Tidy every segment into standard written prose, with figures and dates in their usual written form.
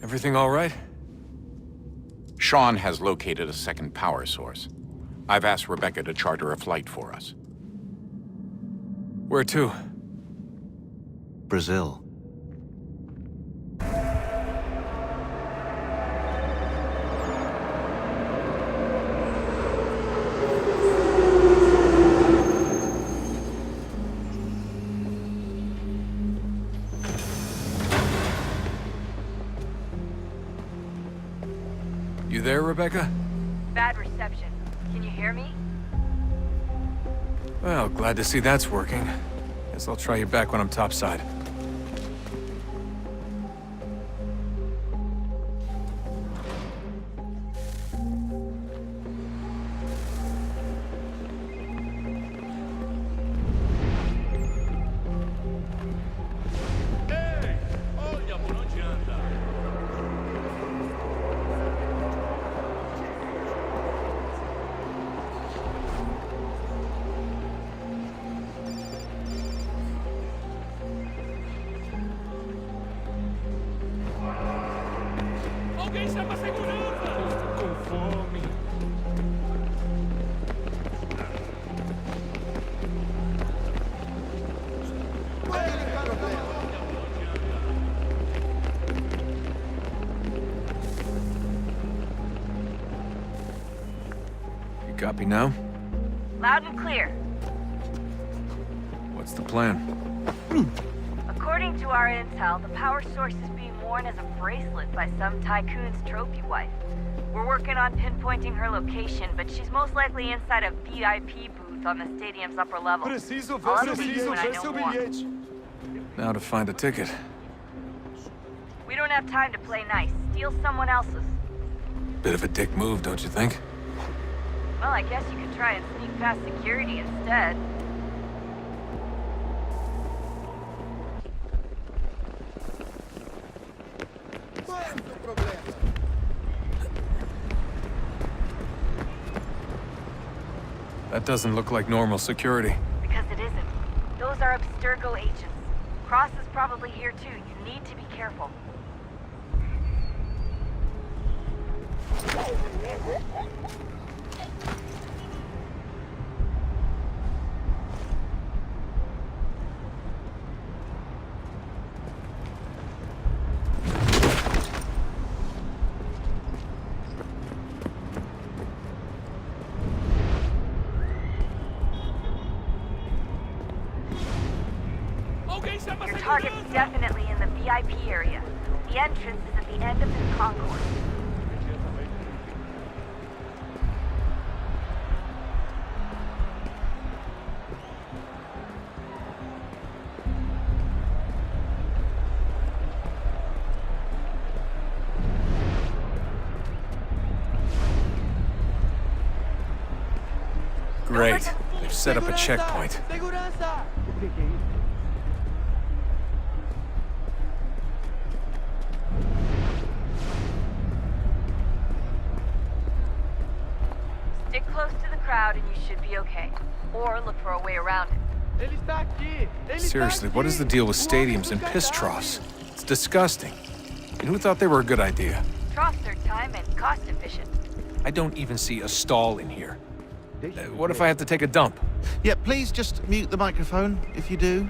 Everything all right? Sean has located a second power source. I've asked Rebecca to charter a flight for us. Where to? Brazil. You there, Rebecca? Bad reception. Can you hear me? Well, glad to see that's working. Guess I'll try you back when I'm topside. Alguém chama a segurança! Estou com fome. You copy now? Loud and clear. What's the plan? According to our intel, the power source is being worn as a bracelet by some tycoon's trophy wife. We're working on pinpointing her location, but she's most likely inside a VIP booth on the stadium's upper level. I'll update you when I know more. Now to find a ticket. We don't have time to play nice. Steal someone else's. Bit of a dick move, don't you think? Well, I guess you could try and sneak past security instead. That doesn't look like normal security. Because it isn't. Those are Abstergo agents. Cross is probably here too. You need to be careful. Your target's definitely in the VIP area. The entrance is at the end of this concourse. Great. They've set up a checkpoint. Stick close to the crowd and you should be okay. Or look for a way around it. Seriously, what is the deal with stadiums and piss troughs? It's disgusting. And who thought they were a good idea? Troughs are time and cost efficient. I don't even see a stall in here. What if I have to take a dump? Yeah, please just mute the microphone if you do.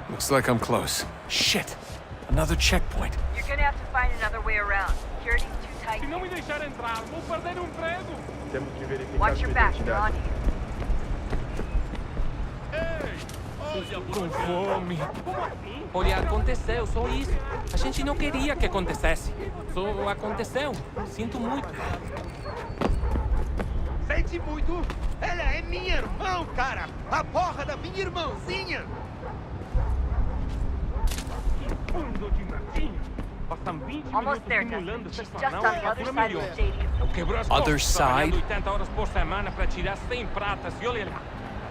Looks like I'm close. Shit! Another checkpoint. You're gonna have to find another way around. Security's too tight. Se não me deixar entrar, vou perder emprego. Temos que verificar Watch sua your back, they're identidade. on you. Com fome. Olha, aconteceu, só isso. A gente não queria que acontecesse. Só aconteceu. Sinto muito. Sente muito? Ela é minha irmã, cara! A porra da minha irmãzinha! Fundo de matinho. Passam 20 Almost minutos there, simulando Dustin. ser She's just fanal on e the other fatura side of the milhões. stadium. Eu quebro as Other costas, trabalhando side? 80 horas por semana para tirar 100 pratas e olha lá.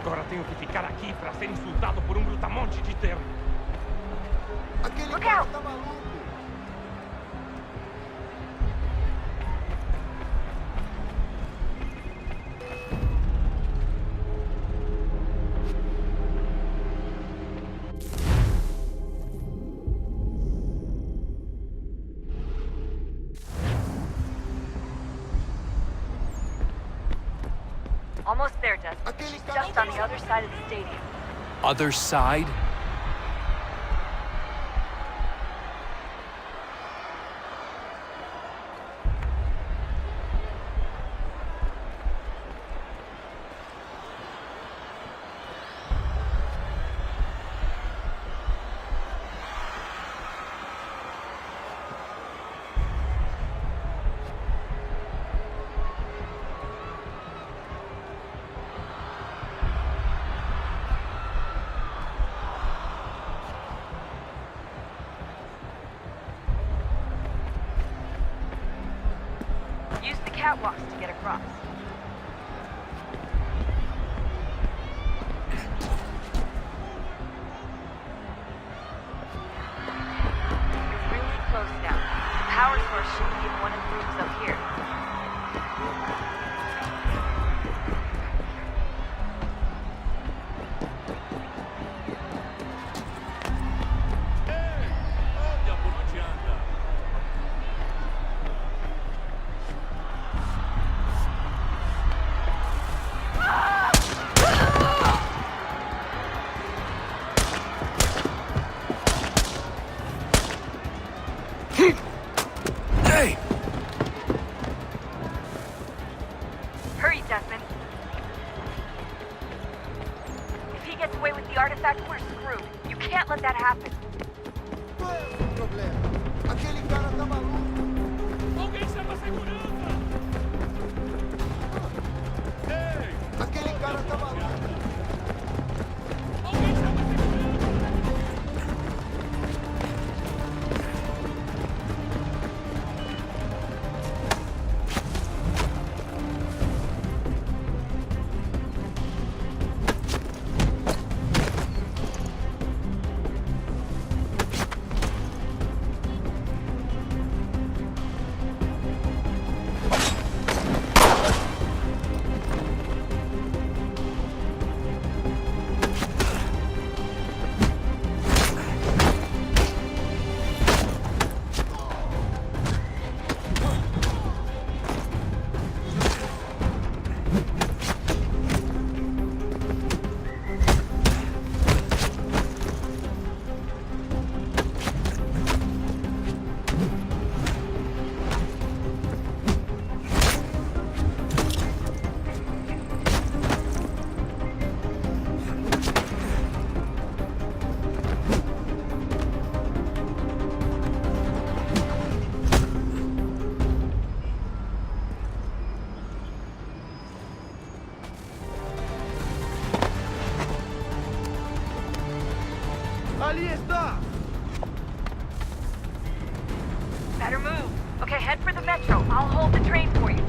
Agora tenho que ficar aqui para ser insultado por brutamonte de terra. Aquele Look cara out! tá maluco! Almost there, Desmond. She's just on the other side of the stadium. Other side? Use the catwalks to get across. You're really close now. The power source should be in one of the rooms up here. Hey! Hurry, Desmond. If he gets away with the artifact, we're screwed. You can't let that happen. Qual é o problema? Aquele cara tá maluco. Alguém chama a segurança! Ei! Aquele cara tá maluco. Alguém chama a segurança! Ali está! Better move. Okay, head for the metro. I'll hold the train for you.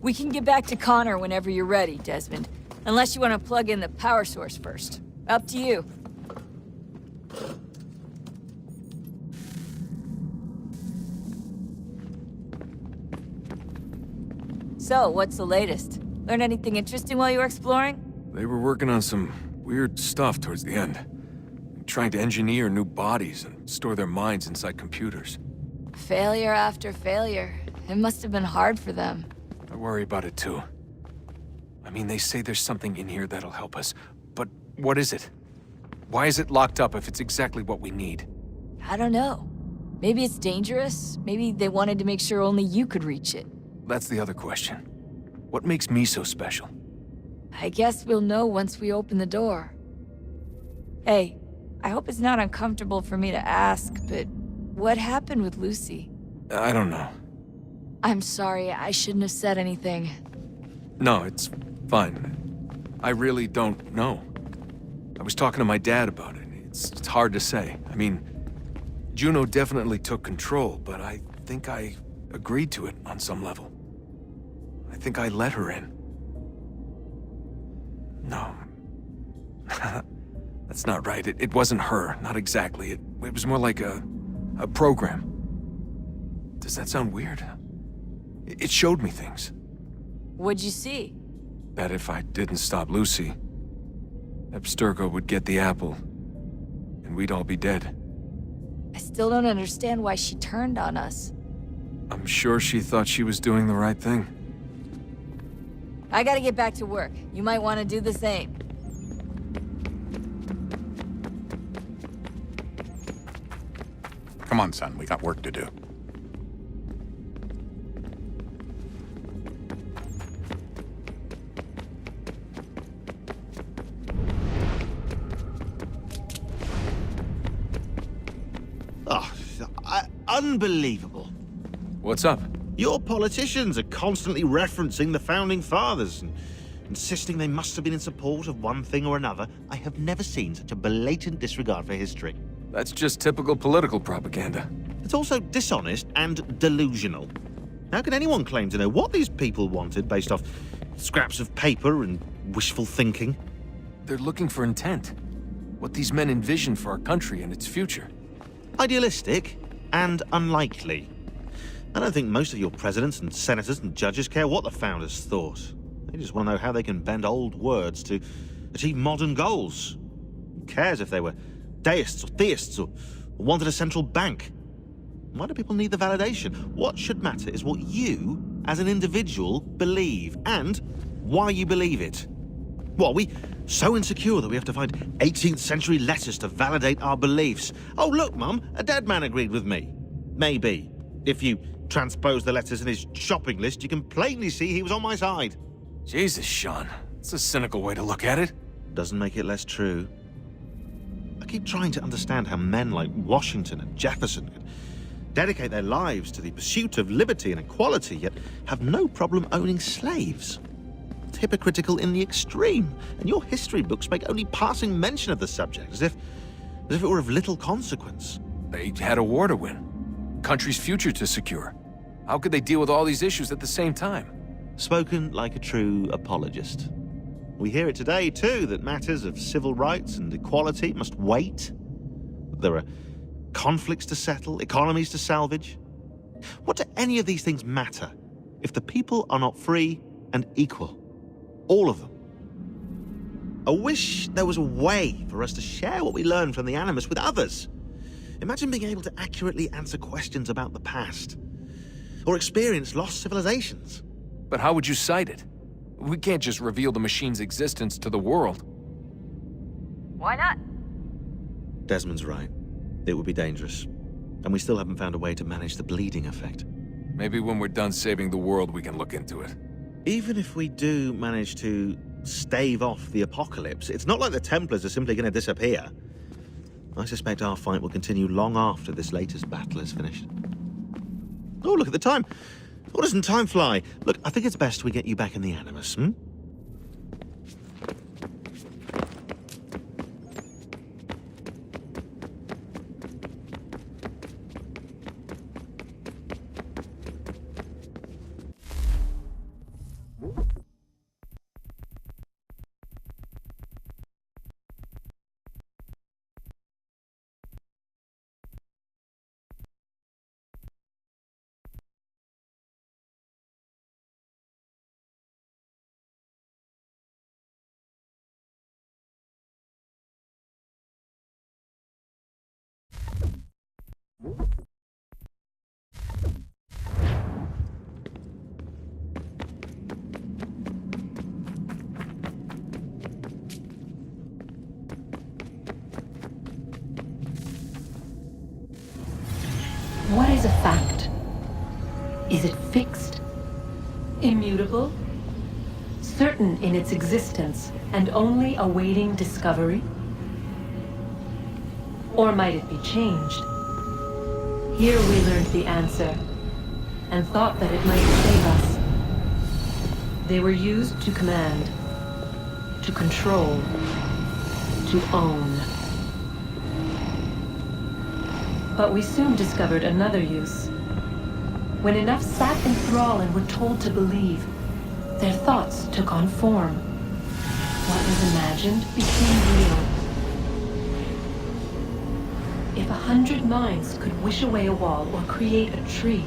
We can get back to Connor whenever you're ready, Desmond. Unless you want to plug in the power source first. Up to you. So, what's the latest? Learn anything interesting while you were exploring? They were working on some weird stuff towards the end. Trying to engineer new bodies and store their minds inside computers. Failure after failure. It must have been hard for them. I worry about it too. I mean, they say there's something in here that'll help us, but what is it? Why is it locked up if it's exactly what we need? I don't know. Maybe it's dangerous. Maybe they wanted to make sure only you could reach it. That's the other question. What makes me so special? I guess we'll know once we open the door. Hey, I hope it's not uncomfortable for me to ask, but what happened with Lucy? I don't know. I'm sorry, I shouldn't have said anything. No, it's fine. I really don't know. I was talking to my dad about it. It's hard to say. I mean, Juno definitely took control, but I think I agreed to it on some level. I think I let her in. No. That's not right. It wasn't her. Not exactly. It was more like a program. Does that sound weird? It showed me things. What'd you see? That if I didn't stop Lucy, Abstergo would get the apple, and we'd all be dead. I still don't understand why she turned on us. I'm sure she thought she was doing the right thing. I gotta get back to work. You might want to do the same. Come on, son, we got work to do. Oh, unbelievable. What's up? Your politicians are constantly referencing the Founding Fathers and insisting they must have been in support of one thing or another. I have never seen such a blatant disregard for history. That's just typical political propaganda. It's also dishonest and delusional. How can anyone claim to know what these people wanted based off scraps of paper and wishful thinking? They're looking for intent. What these men envision for our country and its future. Idealistic and unlikely. I don't think most of your presidents and senators and judges care what the founders thought. They just want to know how they can bend old words to achieve modern goals. Who cares if they were deists or theists or wanted a central bank? Why do people need the validation? What should matter is what you, as an individual, believe and why you believe it. What, are we so insecure that we have to find 18th century letters to validate our beliefs? Oh, look, Mum, a dead man agreed with me. Maybe. If you transpose the letters in his shopping list, you can plainly see he was on my side. Jesus, Sean. It's a cynical way to look at it. Doesn't make it less true. I keep trying to understand how men like Washington and Jefferson could dedicate their lives to the pursuit of liberty and equality, yet have no problem owning slaves. It's hypocritical in the extreme, and your history books make only passing mention of the subject, as if it were of little consequence. They had a war to win. Country's future to secure. How could they deal with all these issues at the same time? Spoken like a true apologist. We hear it today, too, that matters of civil rights and equality must wait. There are conflicts to settle, economies to salvage. What do any of these things matter if the people are not free and equal? All of them. I wish there was a way for us to share what we learn from the Animus with others. Imagine being able to accurately answer questions about the past, or experience lost civilizations. But how would you cite it? We can't just reveal the machine's existence to the world. Why not? Desmond's right. It would be dangerous. And we still haven't found a way to manage the bleeding effect. Maybe when we're done saving the world, we can look into it. Even if we do manage to stave off the apocalypse, it's not like the Templars are simply going to disappear. I suspect our fight will continue long after this latest battle is finished. Oh, look at the time. Oh, doesn't time fly? Look, I think it's best we get you back in the Animus, hmm? is a fact? Is it fixed? Immutable? Certain in its existence and only awaiting discovery? Or might it be changed? Here we learned the answer, and thought that it might save us. They were used to command, to control, to own. But we soon discovered another use. When enough sat in thrall and were told to believe, their thoughts took on form. What was imagined became real. If 100 minds could wish away a wall or create a tree,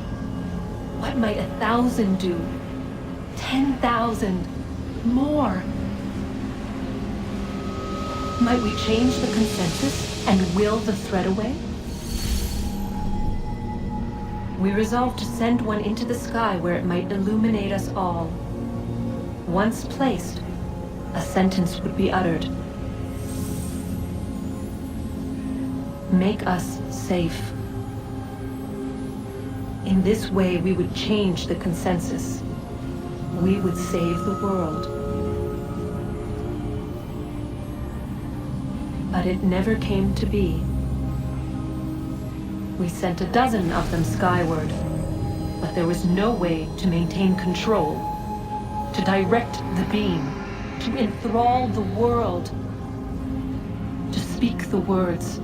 what might 1,000 do? 10,000? More? Might we change the consensus and will the threat away? We resolved to send one into the sky where it might illuminate us all. Once placed, a sentence would be uttered. Make us safe. In this way, we would change the consensus. We would save the world. But it never came to be. We sent a dozen of them skyward, but there was no way to maintain control, to direct the beam, to enthrall the world, to speak the words.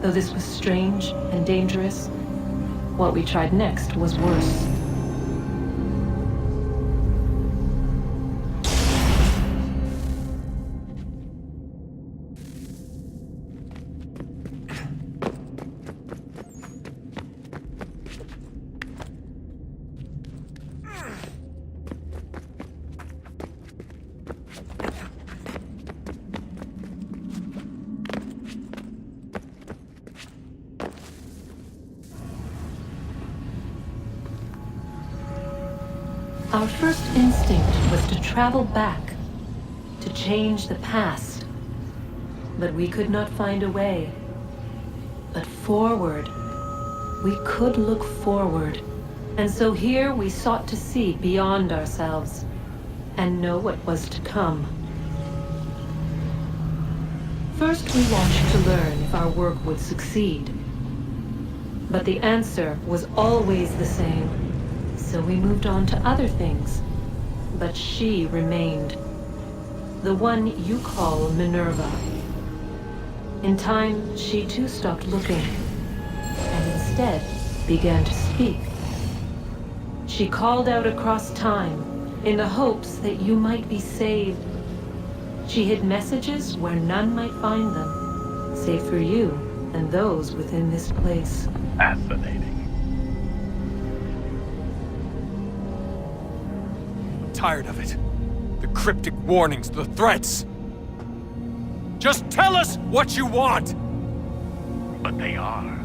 Though this was strange and dangerous, what we tried next was worse. Our first instinct was to travel back, to change the past. But we could not find a way. But forward, we could look forward. And so here we sought to see beyond ourselves and know what was to come. First, we watched to learn if our work would succeed. But the answer was always the same. So we moved on to other things. But she remained. The one you call Minerva. In time, she too stopped looking, and instead began to speak. She called out across time, in the hopes that you might be saved. She hid messages where none might find them, save for you and those within this place. Fascinating. Tired of it. The cryptic warnings, the threats. Just tell us what you want! But they are.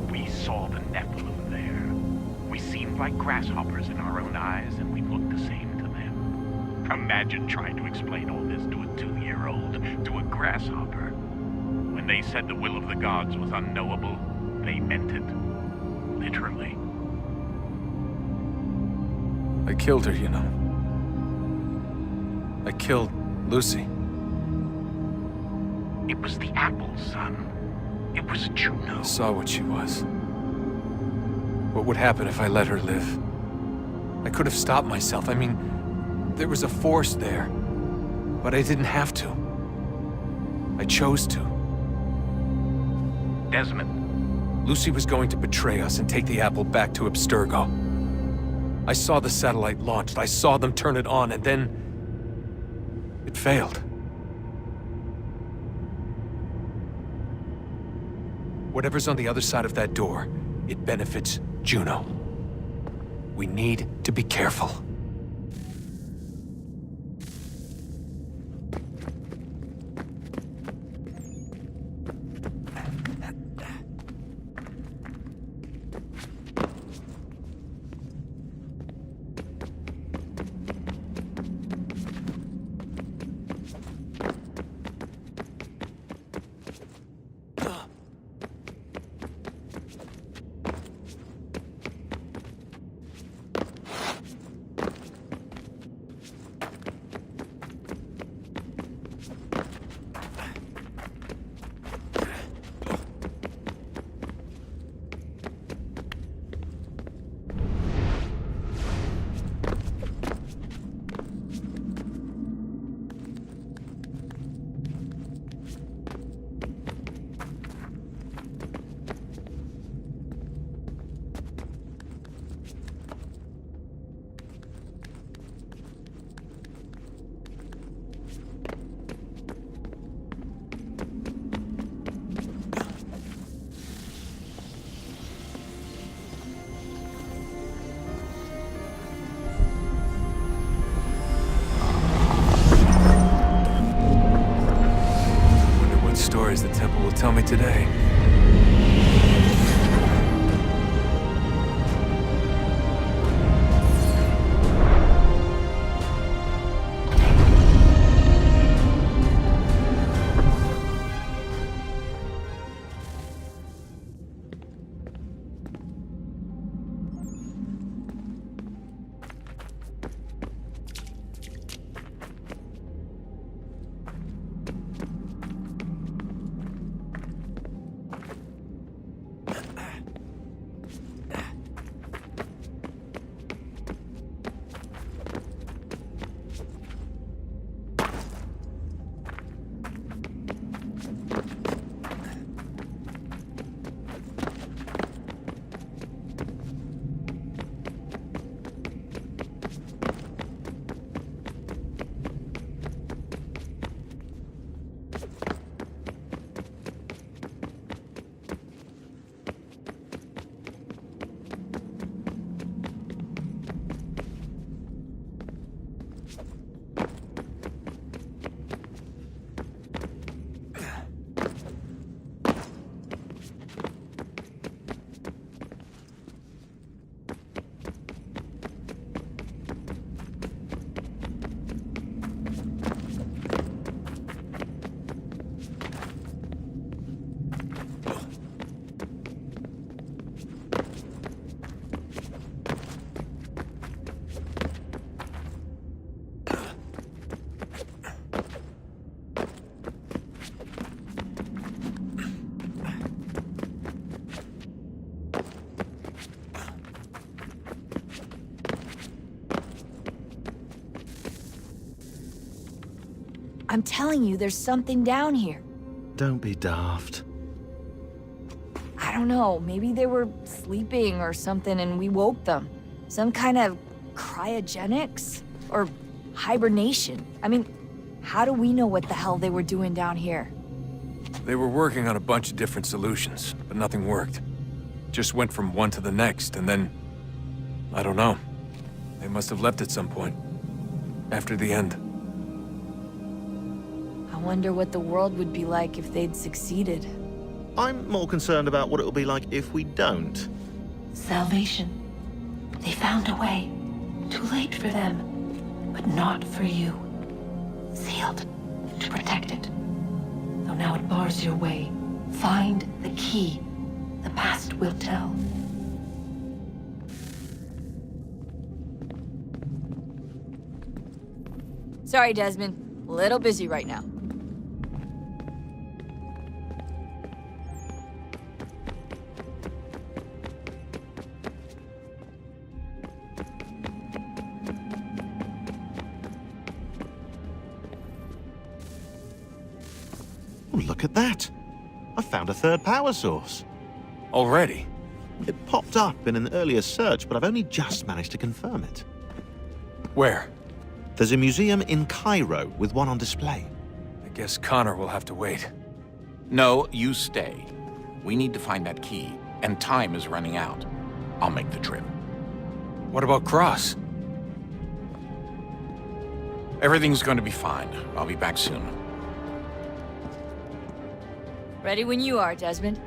We saw the Nephilim there. We seemed like grasshoppers in our own eyes, and we looked the same to them. Imagine trying to explain all this to a 2-year-old, to a grasshopper. When they said the will of the gods was unknowable, they meant it. Literally. I killed her, you know. I killed Lucy. It was the apple, son. It was Juno. I saw what she was. What would happen if I let her live? I could have stopped myself. I mean, there was a force there. But I didn't have to. I chose to. Desmond. Lucy was going to betray us and take the apple back to Abstergo. I saw the satellite launched. I saw them turn it on, and then it failed. Whatever's on the other side of that door, it benefits Juno. We need to be careful. today. I'm telling you, there's something down here. Don't be daft. I don't know, maybe they were sleeping or something and we woke them. Some kind of cryogenics? Or hibernation? I mean, how do we know what the hell they were doing down here? They were working on a bunch of different solutions, but nothing worked. Just went from one to the next, and then... I don't know. They must have left at some point. After the end. I wonder what the world would be like if they'd succeeded. I'm more concerned about what it'll be like if we don't. Salvation. They found a way. Too late for them, but not for you. Sealed to protect it. Though now it bars your way. Find the key. The past will tell. Sorry, Desmond. A little busy right now. Oh, look at that. I found a third power source. Already? It popped up in an earlier search, but I've only just managed to confirm it. Where? There's a museum in Cairo with one on display. I guess Connor will have to wait. No, you stay. We need to find that key, and time is running out. I'll make the trip. What about Cross? Everything's going to be fine. I'll be back soon. Ready when you are, Desmond.